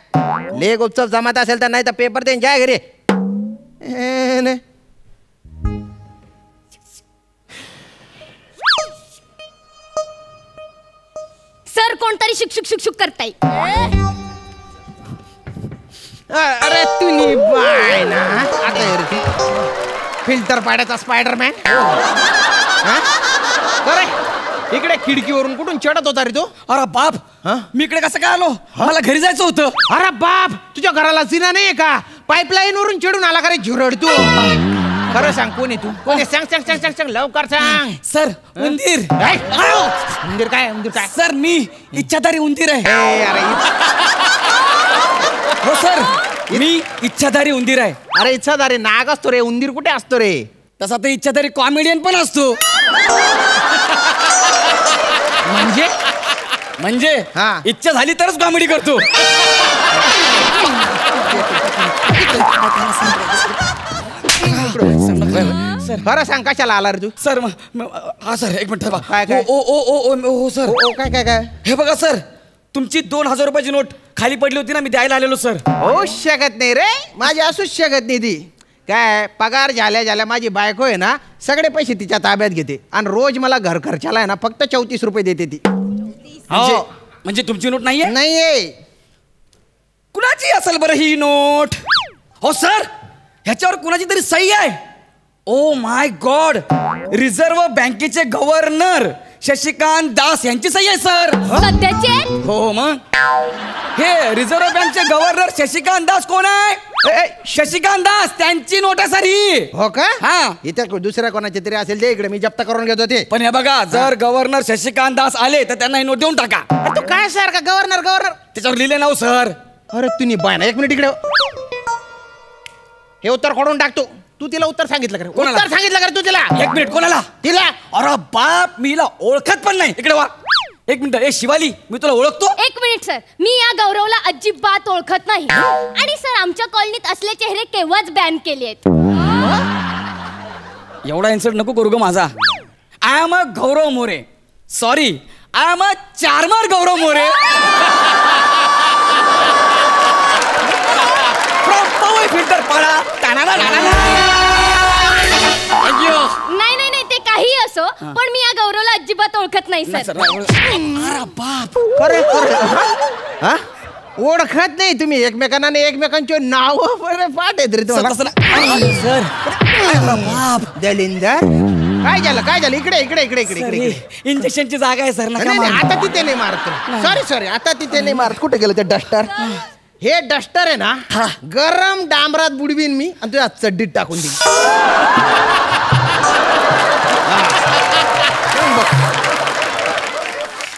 लेख उत्सव जमात असेल तर, नाही तर पेपर देईन. जाय घरी. सर, कोणतरी शिक्षक शिक्षक करताय. अरे तुम्ही बाय ना आता फिल्टर पाड्याचा स्पायडरमॅन. अरे इकडे खिडकीवरून कुठून चढत होता रे तू? अरे बाप, मी इकडे कसं काय आलो? मला घरी जायचं होतं. अरे बाप, तुझ्या घराला जिना नाहीये का? पाईपलाईन वरून चढून आला का रे झुरड तू? खरं सांग, कोणी तू? कोणी? सांग सांग सांग सांग सांग, लवकर सांग. सर, उंदीर. उंदीर काय? उंदीर काय? सर, मी इच्छाधारी उंदीर आहे. अरे हो सर, मी इच्छाधारी उंदीर आहे. अरे इच्छाधारी नाग असतो रे, उंदीर कुठे असतो रे? तसा ते इच्छाधारी कॉमेडियन पण असतो. म्हणजे हा. इच्छा झाली तरच कॉमेडी करतो. सर बरं सांग कशाला आला रे तू? सर हा सर एक मिनिट. काय, काय? ओ सर. काय काय काय हे बघा सर, तुमची 2000 रुपयाची नोट खाली पडली होती ना, मी द्यायला आलेलो सर. होऊच शकत नाही रे, माझी असूच शकत नाही ती. काय पगार झाल्या माझी बायको आहे ना, सगळे पैसे तिच्या ताब्यात घेते आणि रोज मला घर खर्चाला आहे ना फक्त 34 रुपये देते ती. म्हणजे तुमची नोट नाहीये? नाहीये. कुणाची असेल बरं ही नोट? हो सर, ह्याच्यावर कुणाची तरी सही आहे. ओ माय गॉड, रिझर्व्ह बँकेचे गव्हर्नर शशिकांत दास यांची सही आहे सर. सध्याचे? हो मग हे रिझर्व्ह बँकचे गव्हर्नर शशिकांत दास कोण आहे? शशिकांत दास, त्यांची नोट आहे सर ही. हो का? हा. इथे दुसऱ्या कोणाचे तरी असेल ते इकडे मी जप्त करून घेतो ते. पण हे बघा, जर गव्हर्नर शशिकांत दास आले तर त्यांना ही नोट देऊन टाका. तू काय सर का गव्हर्नर त्याच्यावर लिहिले नाव सर. अरे तुम्ही बाय ना, एक मिनिट इकडे. हे उत्तर खोडून टाकतो. तू तिला उत्तर सांगितलं का? कोणाला? उत्तर सांगितलं का तू तिला? एक मिनिट, कोणाला? तिला. अरे बाप, मी हिला ओळखत पण नाही. इकडे वा एक मिनिट. ए शिवाली, मी तुला ओळखतो. एक मिनिट सर, मी या गौरवला अजिबात ओळखत नाही. आणि सर, आमच्या कॉलनीत असले चेहरे केव्हाच बॅन केले आहेत. एवढा इन्सल्ट नको करू ग माझा. I am a Gaurav More. Sorry, I am a charmer Gaurav More. Filter पाडा. नाही नाही नाही, ते काही असो, पण मी या गौरवला अजिबात ओळखत नाही सर. अरे बाप, खरे हा ओळखत नाही तुम्ही एकमेकांना आणि एकमेकांचे नाव पाठ आहेत रे तुम्हाला. सर दलिंदर काय झालं इकडे इकडे इकडे इकडे इकडे. इंजेक्शनची जागा आहे सर. नाही नाही, आता तिथे नाही मारत. सॉरी आता तिथे नाही मारत. कुठे गेलं ते डस्टर? हे डस्टर आहे ना, गरम डांबरात बुडवीन मी आणि तुझ्या चड्डीत टाकून देईन.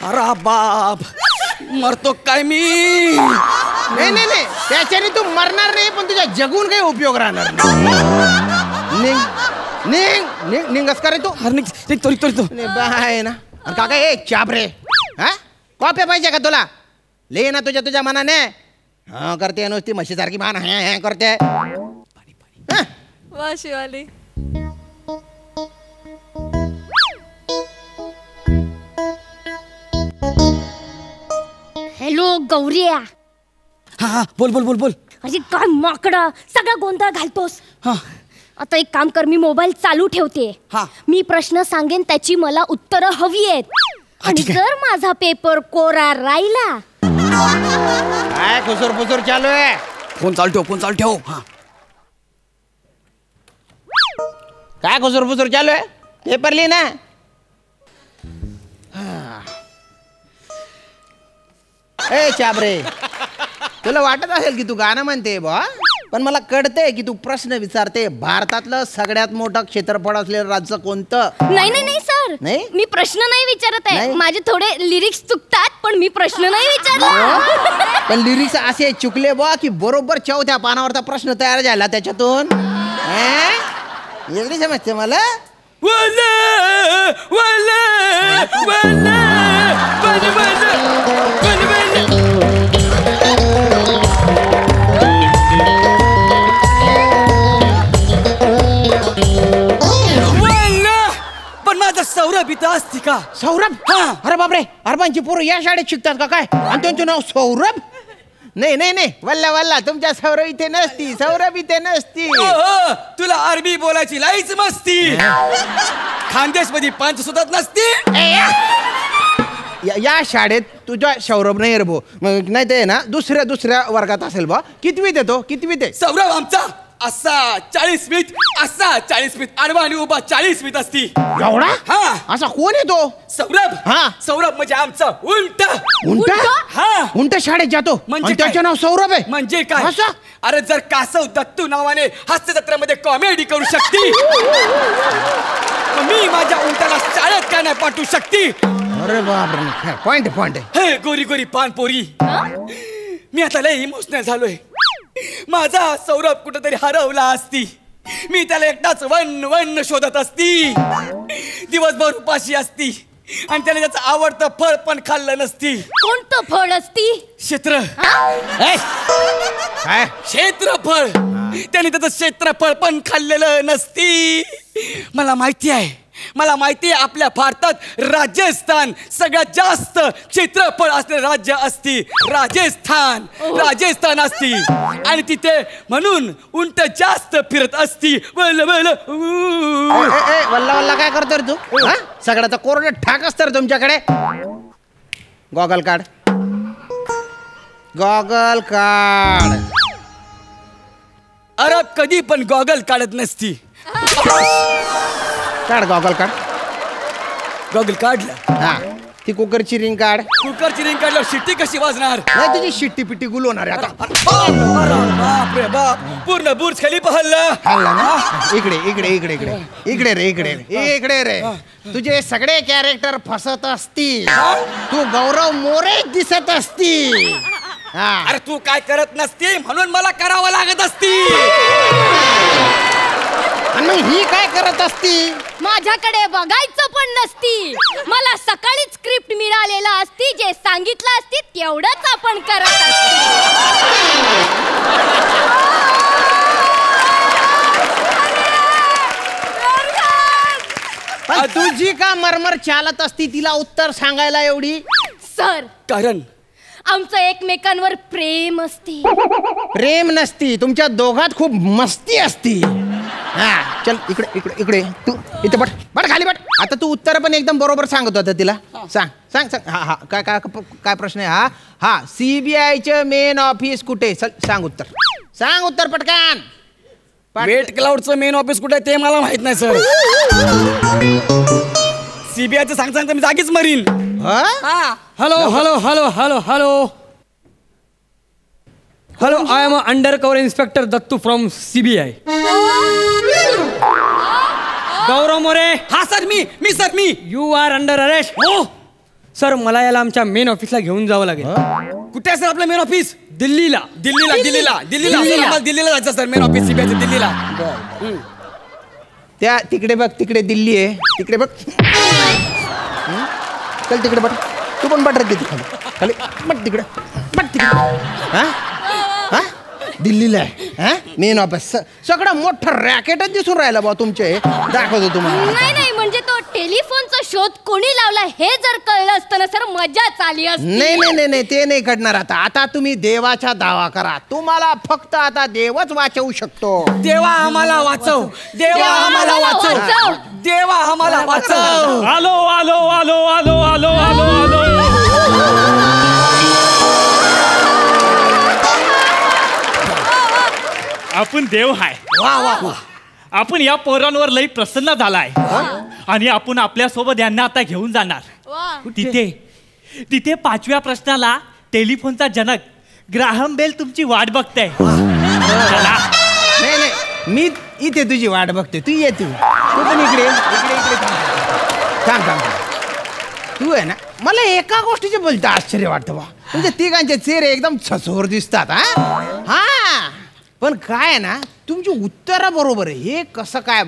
अरे बाप, मरतो काय मी? नाही नाही नाही, त्याच्याने तू मरणार नाही, पण तुझ्या जगून काही उपयोग राहणार नाही. निघ निघ निघ निघस का रे तू? बाय ना. काका हे चाप रे, हा कॉप्या पाहिजे का तुला? ले ना तुझ्या मनाने. हा करते नुसती म्हशीसारखी मान हे करते. वा शिवाली. हॅलो गौरिया. हा बोल बोल बोल बोल. अरे काय माकडा, सगळा गोंधळ घालतोस. हा, आता एक काम कर, मी मोबाईल चालू ठेवते. हा. मी प्रश्न सांगेन, त्याची मला उत्तरं हवी आहेत. आणि जर माझा पेपर कोरा राहिला. काय खुसूर फुसूर चालू आहे? फोन चालू ठेव. हा, काय खुसूर फुसूर चालू आहे? पेपर लिहि ना. ए चाबरे, तुला वाटत असेल की तू गाणं म्हणते बा, पण मला कळतंय की तू प्रश्न विचारते. भारतातलं सगळ्यात मोठं क्षेत्रफळ असलेलं राज्य कोणतं? नाही नाही नाही सर, नाही? मी प्रश्न नाही विचारत आहे. नाही? माझे थोडे लिरिक्स चुकतात, पण मी प्रश्न नाही विचारला. पण लिरिक्स असे चुकले बा की बरोबर 4थ्या पानावरचा प्रश्न तयार झाला त्याच्यातून. एवढी समजते मला. पण माझा सौरभ इथं असती का? सौरभ? हा. अरे बापरे, अरबांची पोरं या शाळेत शिकतात का काय? आणि त्यांचं नाव सौरभ? नाही नाही नाही, वल्ला तुमच्या सौरभ इथे नसती. सौरभ इथे नसती. तुला अरबी बोलायची लाईच मस्ती. खानदेश मध्ये पंच सुद्धा नसती. या शाळेत तुझ्या सौरभ नाही रे भो. नाही ते ना दुसऱ्या वर्गात असेल बा. कितवीत येतो? कितवीत आहे सौरभ आमचा? असा 40 फीट, असा 40 फीट, आडवा आणि उभा 40 फीट असती. एवढा? हा. असा कोण येतो? सौरभ. हा. सौरभ म्हणजे आमचा उंट. उंट? हा. उंट शाळेत जातो म्हणजे आणि त्याचं काय? नाव सौरभ आहे. म्हणजे काय? असं? अरे जर कासव दत्तू नावाने हास्य जत्रेमध्ये कॉमेडी करू शकती, मी माझ्या उंटाला शाळेत का नाही पाठवू शकती? अरे बापरे, पॉइंट हे गोरी गोरी पान पोरी, मी आता लय इमोशनल झालोय. माझा सौरभ कुठेतरी हरवला असती. मी त्याला एकटाच वन शोधत असती. दिवसभर उपाशी असती आणि त्याने त्याचं आवडतं फळ पण खाल्लं नसती. कोणतं फळ असती? क्षेत्रफळ. त्याने त्याचं क्षेत्रफळ पण खाल्लेलं नसती. मला माहिती आहे आपल्या भारतात राजस्थान सगळ्यात जास्त क्षेत्रफळ असलेलं राज्य असती. राजस्थान असती आणि तिथे म्हणून उंट जास्त फिरत असती. वल्ला काय करतो रे तू? सगळ्याचा कोरडे ठाक असतं रे तुमच्याकडे. गॉगल काढ. अरे कधी पण गॉगल काढत नसती. काढ गॉगल काढलं. हा ती कुकरची रिंग काढ. कुकरची रिंग काढल्यावर शिट्टी कशी वाजणार? नाही तुझी शिट्टी पिट्टी गुलवणार आहे आता. बापरे बाप, पूर्ण बुर्ज खलिफा हल्ला ना. इकडे रे. तुझे सगळे कॅरेक्टर फसत असतील. तू गौरव मोरे दिसत असती. अरे तू काय करत नसती म्हणून मला करावं लागत असती. आणि मग ही काय करत असती? माझ्याकडे बघायचं पण नसती. मला सकाळीच स्क्रिप्ट मिळालेला असती. जे सांगितलं असती तेवढंच आपण करत असती. तुझी का मरमर चालत असती तिला उत्तर सांगायला एवढी? सर कारण आमचं एकमेकांवर प्रेम असते. प्रेम नसती, तुमच्या दोघात खूप मस्ती असती. हा चल इकडे तू इथे बट खाली बट. आता तू उत्तर पण एकदम बरोबर सांगत होता तिला. सांग हा काय प्रश्न आहे? हा CBIचं मेन ऑफिस कुठे? सांग उत्तर पटकन. वेट क्लाउडचं मेन ऑफिस कुठे ते मला माहित नाही सर. CBIचं सांगता मी जागीच marine. Hello, I am undercover inspector Dattu from CBI. गौरव मोरे. हा sir me. You are under arrest. हो सर मला याला आमच्या मेन ऑफिसला घेऊन जावं लागेल. कुठे आहे सर आपलं मेन ऑफिस? दिल्लीला. दिल्लीला जायचं सर मेन ऑफिस CBIचं दिल्लीला. त्या तिकडे बघ, तिकडे दिल्ली आहे. तिकडे बघ. चल तिकडे बट. तू पण बट रे खाली बट तिकडे. हा दिल्लीला आहे मेन ऑफिस. सगळं मोठं रॅकेटच दिसून राहिलं बा तुमचे. दाखवतो तुम्हाला. नाही म्हणजे तो टेलिफोनचा शोध कोणी लावला हे जर कळलं असतं ना सर मजाच आली असती. नाही ते नाही घडणार. आता तुम्ही देवाचा दावा करा. तुम्हाला फक्त आता देवच वाचवू शकतो. देवा आम्हाला वाचव. आलो. आपण देव हाय. वा. आपण या पोरांवर लई प्रसन्न झालाय आणि आपण आपल्या सोबत यांना आता घेऊन जाणार. तिथे 5व्या प्रश्नाला टेलिफोनचा जनक ग्राहम बेल तुमची वाट बघताय. नाही मी इथे तुझी वाट बघते. तू ये. तू पण इकडे थांब. तू आहे ना मला एका गोष्टीचे बोलता आश्चर्य वाटतं बा. तुझे तिघांचे चेहरे एकदम ससोर दिसतात. हा पण काय आहे ना तुमची उत्तर बरोबर आहे. हे कसं काय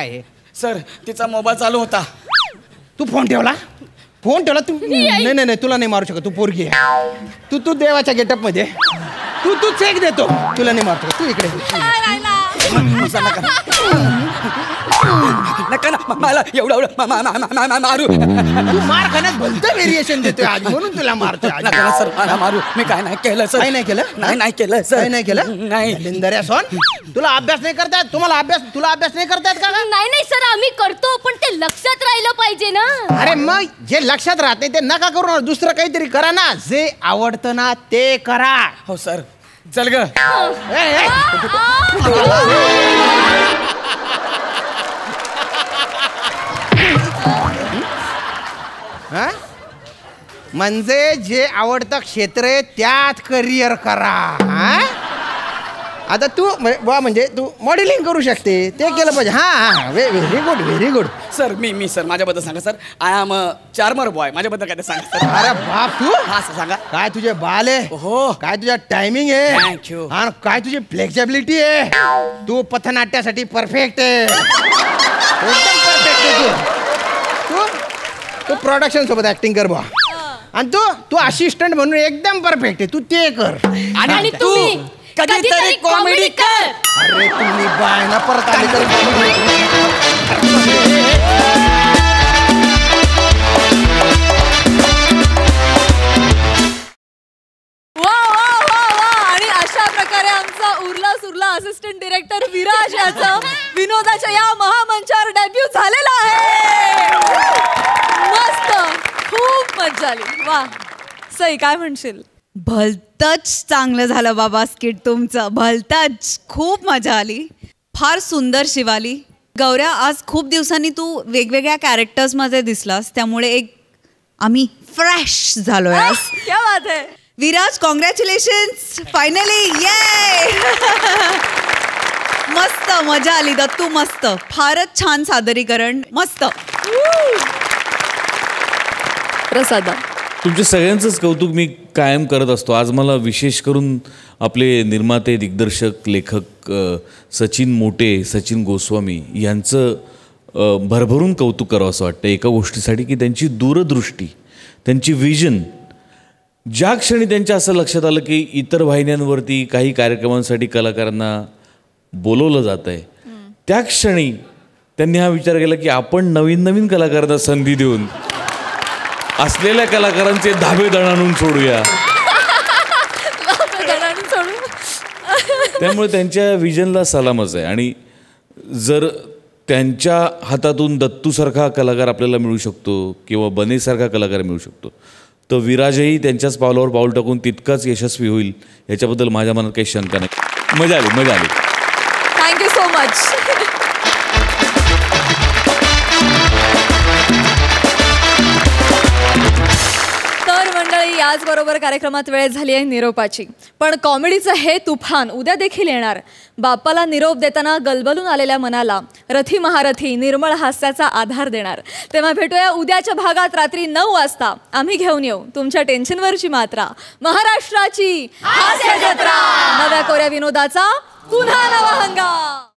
हे? सर तिचा मोबाईल चालू होता. तू फोन ठेवला तू? नाही तुला नाही मारू शकत. तू पोरगी आहे. तू देवाच्या गेटअप मध्ये तू चेक देतो. तुला नाही मारू शकत. तू इकडे नका मला एवढं मारू. तू मार खाण्यात भलतं व्हेरिएशन देतोय आज म्हणून तुला मारतोय. सर मला मारू. मी काय नाही केलं सर. नाही केलं सर. नाही केलं. लिंदर्या सोन तुला अभ्यास नाही करतायत? तुला अभ्यास नाही करतायत का? नाही सर आम्ही करतो पण ते लक्षात राहिलं पाहिजे ना. अरे मग जे लक्षात राहत नाही ते नका करू. दुसरं काहीतरी करा ना. जे आवडतं ना ते करा. हो सर चल ग. म्हणजे जे आवडतं क्षेत्र आहे त्यात करिअर करा. आता तू म्हणजे तू मॉडेलिंग करू शकते ते केलं पाहिजे. हा very good very good. Sir मी सर माझ्याबद्दल सांगा sir. I am charmer boy. माझ्याबद्दल काय ते सांगा सर. अरे बाप तू. हा सर सांगा. काय तुझे बाल आहे. हो. काय तुझ्या टायमिंग आहे. थँक्यू. आणि काय तुझी फ्लेक्सिबिलिटी आहे. तू पथनाट्यासाठी परफेक्ट आहे. एकदम परफेक्ट आहे तू. तू प्रोडक्शन सोबत ऍक्टिंग कर बा. आणि तू असिस्टंट म्हणून एकदम परफेक्ट आहे. तू ते कर. आणि तू कधीतरी कॉमेडी कर. अरे तुम्ही बाय ना परत आली तर आणि अशा प्रकारे आमचा उरला सुरला असिस्टंट डिरेक्टर विराज याचं विनोदाच्या या महामंचावर डेब्यू झालेला आहे. मस्त, खूप मजा आली. वा सई, काय म्हणशील? भलतंच चांगलं झालं बाबा स्किट तुमचं. भलतंच खूप मजा आली. फार सुंदर शिवाली. गौऱ्या, आज खूप दिवसांनी तू वेगवेगळ्या कॅरेक्टर्समध्ये दिसलास, त्यामुळे आम्ही फ्रेश झालोय आज. क्या बात आहे. Viraj, congratulations, finally. ये मस्त मजा आली. दत्तू मस्त, फारच छान सादरीकरण. मस्त. प्रसादा, तुमच्या सगळ्यांचंच कौतुक मी कायम करत असतो. आज मला विशेष करून आपले निर्माते, दिग्दर्शक, लेखक सचिन मोटे, सचिन गोस्वामी यांचं भरभरून कौतुक करावं असं वाटतं एका गोष्टीसाठी, की त्यांची दूरदृष्टी, त्यांची विजन. ज्या क्षणी त्यांच्या असं लक्षात आलं की इतर वाहिन्यांवरती काही कार्यक्रमांसाठी कलाकारांना बोलवलं जात आहे, त्या क्षणी त्यांनी हा विचार केला की आपण नवीन नवीन कलाकारांना संधी देऊन असलेल्या कलाकारांचे धाबे दणाणून सोडूया. त्यामुळे त्यांच्या विजनला सलामच आहे. आणि जर त्यांच्या हातातून दत्तूसारखा कलाकार आपल्याला मिळू शकतो किंवा बनेसारखा कलाकार मिळू शकतो, तर विराजही त्यांच्याच पावलावर पाऊल टाकून तितकाच यशस्वी होईल याच्याबद्दल माझ्या मनात काही शंका नाही. मजा आली, मजा आली. Thank you so much. याचबरोबर कार्यक्रमात वेळ झाली आहे निरोपाची. पण कॉमेडीचं हे तुफान उद्या देखील येणार. बाप्पाला निरोप देताना गलबलून आलेल्या मनाला रथी महारथी निर्मळ हास्याचा आधार देणार. तेव्हा भेटूया उद्याच्या भागात रात्री 9 वाजता. आम्ही घेऊन येऊ तुमच्या टेन्शनवरची मात्रा, महाराष्ट्राची हास्य जत्रा, नव्या कोऱ्या विनोदाचा पुन्हा नवा हंगाम.